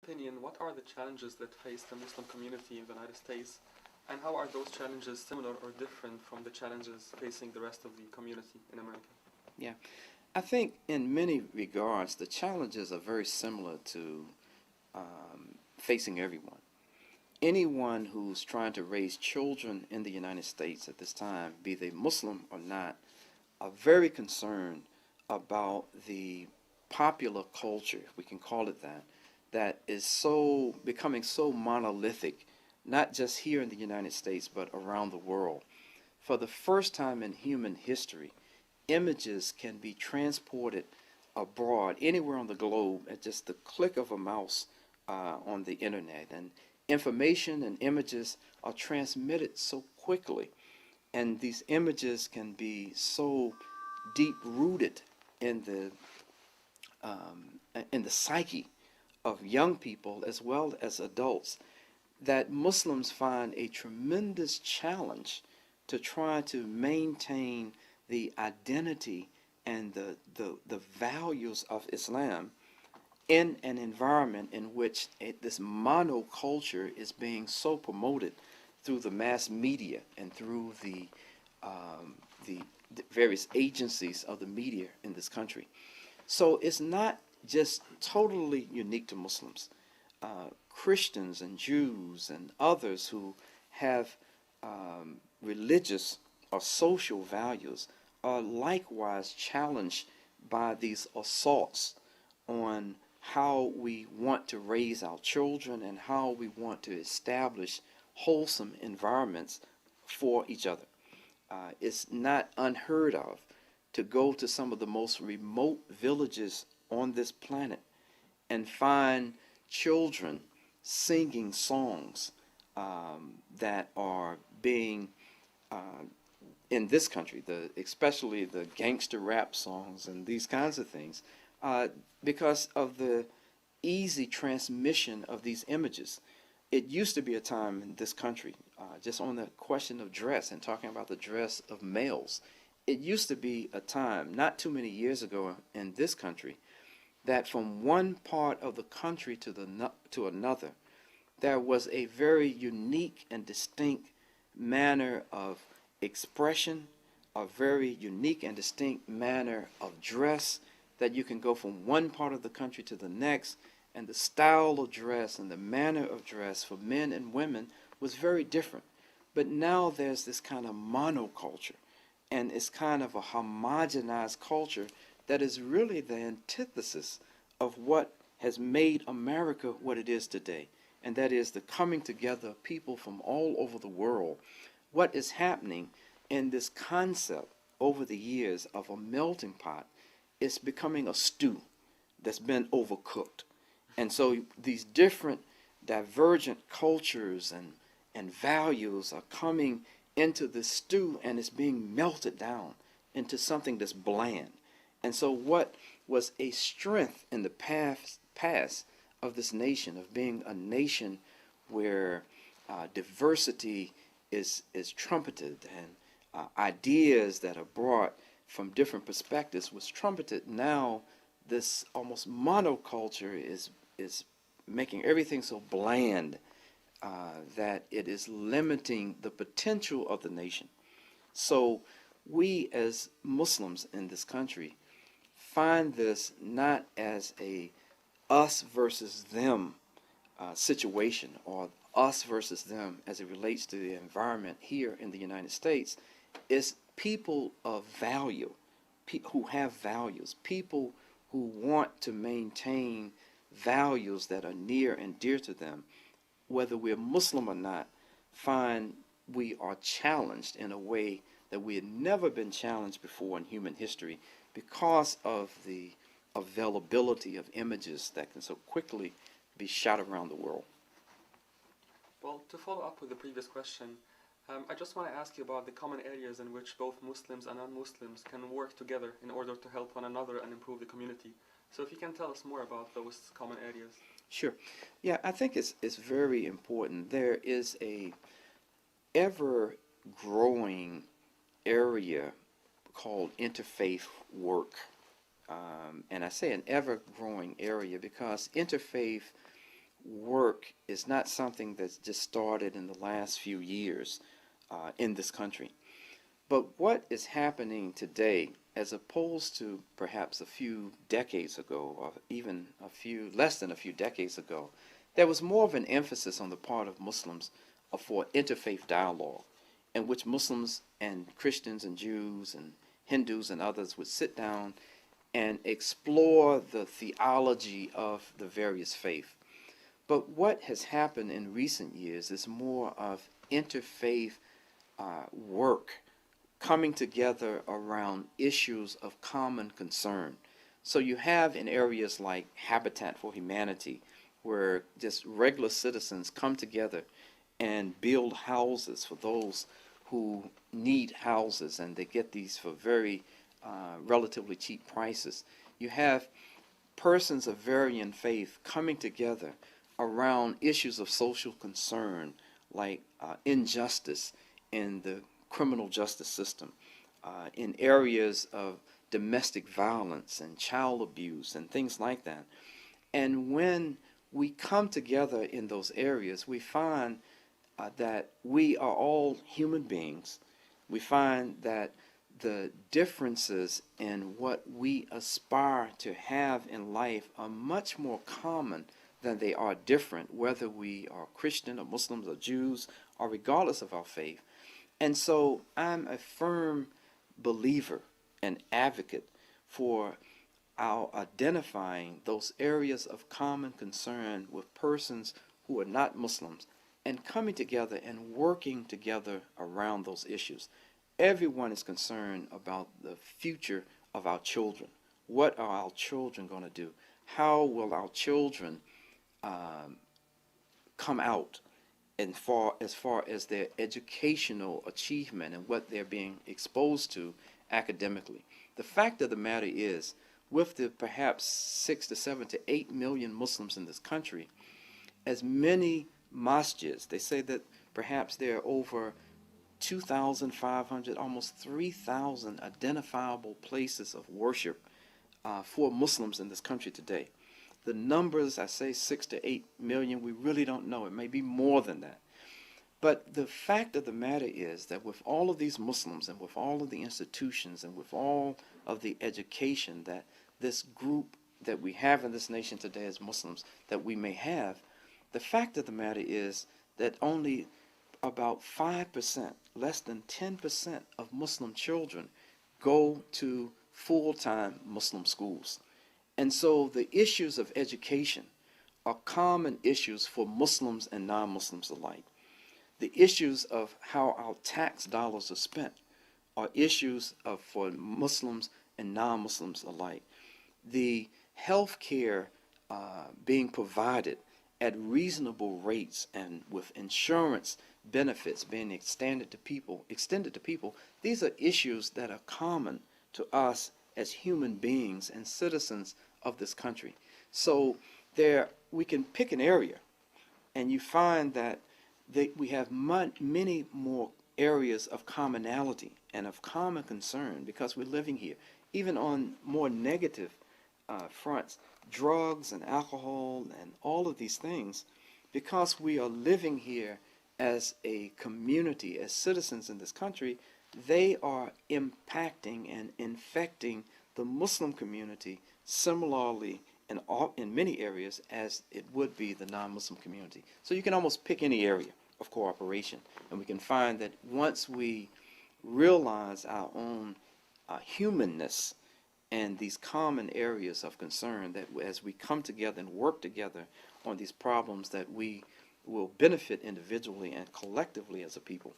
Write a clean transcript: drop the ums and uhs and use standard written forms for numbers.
opinion, what are the challenges that face the Muslim community in the United States, and how are those challenges similar or different from the challenges facing the rest of the community in America? Yeah, I think in many regards the challenges are very similar to facing everyone. Anyone who's trying to raise children in the United States at this time, be they Muslim or not, are very concerned about the popular culture, if we can call it that, that is so becoming so monolithic, not just here in the United States, but around the world. For the first time in human history, images can be transported abroad, anywhere on the globe, at just the click of a mouse on the internet. And information and images are transmitted so quickly, and these images can be so deep rooted in the psyche of young people as well as adults that Muslims find a tremendous challenge to try to maintain the identity and the values of Islam in an environment in which this monoculture is being so promoted through the mass media and through the various agencies of the media in this country. So it's not just totally unique to Muslims. Christians and Jews and others who have religious or social values are likewise challenged by these assaults on how we want to raise our children and how we want to establish wholesome environments for each other. It's not unheard of to go to some of the most remote villages on this planet and find children singing songs that are being in this country, especially the gangster rap songs and these kinds of things, because of the easy transmission of these images. It used to be a time in this country, just on the question of dress and talking about the dress of males, it used to be a time, not too many years ago in this country, that from one part of the country to another, there was a very unique and distinct manner of expression, a very unique and distinct manner of dress, that you can go from one part of the country to the next, and the style of dress and the manner of dress for men and women was very different. But now there's this kind of monoculture, and it's kind of a homogenized culture that is really the antithesis of what has made America what it is today, and that is the coming together of people from all over the world. What is happening in this concept over the years of a melting pot is becoming a stew that's been overcooked. And so these different divergent cultures and values are coming into the stew, and it's being melted down into something that's bland. And so what was a strength in the past of this nation, of being a nation where diversity is trumpeted, and ideas that are brought from different perspectives was trumpeted, now this almost monoculture is making everything so bland that it is limiting the potential of the nation. So we as Muslims in this country find this not as a us versus them situation, or us versus them as it relates to the environment here in the United States. It's people of value, who have values, people who want to maintain values that are near and dear to them, whether we're Muslim or not, find we are challenged in a way that we had never been challenged before in human history, because of the availability of images that can so quickly be shot around the world. Well, to follow up with the previous question, I just want to ask you about the common areas in which both Muslims and non-Muslims can work together in order to help one another and improve the community. So if you can tell us more about those common areas. Sure. Yeah, I think it's very important. There is a ever-growing area called interfaith work. And I say an ever-growing area because interfaith work is not something that's just started in the last few years in this country. But what is happening today, as opposed to perhaps a few decades ago, or even less than a few decades ago, there was more of an emphasis on the part of Muslims for interfaith dialogue, in which Muslims and Christians and Jews and Hindus and others would sit down and explore the theology of the various faiths. But what has happened in recent years is more of interfaith work coming together around issues of common concern. So you have in areas like Habitat for Humanity, where just regular citizens come together and build houses for those who need houses, and they get these for very relatively cheap prices. You have persons of varying faith coming together around issues of social concern, like injustice in the criminal justice system, in areas of domestic violence and child abuse and things like that. And when we come together in those areas, we find that we are all human beings. We find that the differences in what we aspire to have in life are much more common than they are different, whether we are Christian or Muslims or Jews or regardless of our faith. And so I'm a firm believer and advocate for our identifying those areas of common concern with persons who are not Muslims and coming together and working together around those issues. Everyone is concerned about the future of our children. What are our children going to do? How will our children come out as far as their educational achievement and what they're being exposed to academically? The fact of the matter is, with the perhaps 6 to 7 to 8 million Muslims in this country, as many masjids, they say that perhaps there are over 2,500, almost 3,000 identifiable places of worship for Muslims in this country today. The numbers, I say 6 to 8 million, we really don't know. It may be more than that. But the fact of the matter is that with all of these Muslims and with all of the institutions and with all of the education that this group that we have in this nation today as Muslims that we may have, the fact of the matter is that only about 5%, less than 10% of Muslim children go to full-time Muslim schools. And so the issues of education are common issues for Muslims and non-Muslims alike. The issues of how our tax dollars are spent are issues for Muslims and non-Muslims alike. The health care being provided at reasonable rates and with insurance benefits being extended to people, these are issues that are common to us as human beings and citizens of this country. So we can pick an area, and you find that we have many more areas of commonality and of common concern because we're living here. Even on more negative fronts, drugs and alcohol and all of these things, because we are living here as a community, as citizens in this country, they are impacting and infecting the Muslim community similarly in many areas as it would be the non-Muslim community. So you can almost pick any area of cooperation, and we can find that once we realize our own humanness and these common areas of concern, that as we come together and work together on these problems, that we will benefit individually and collectively as a people.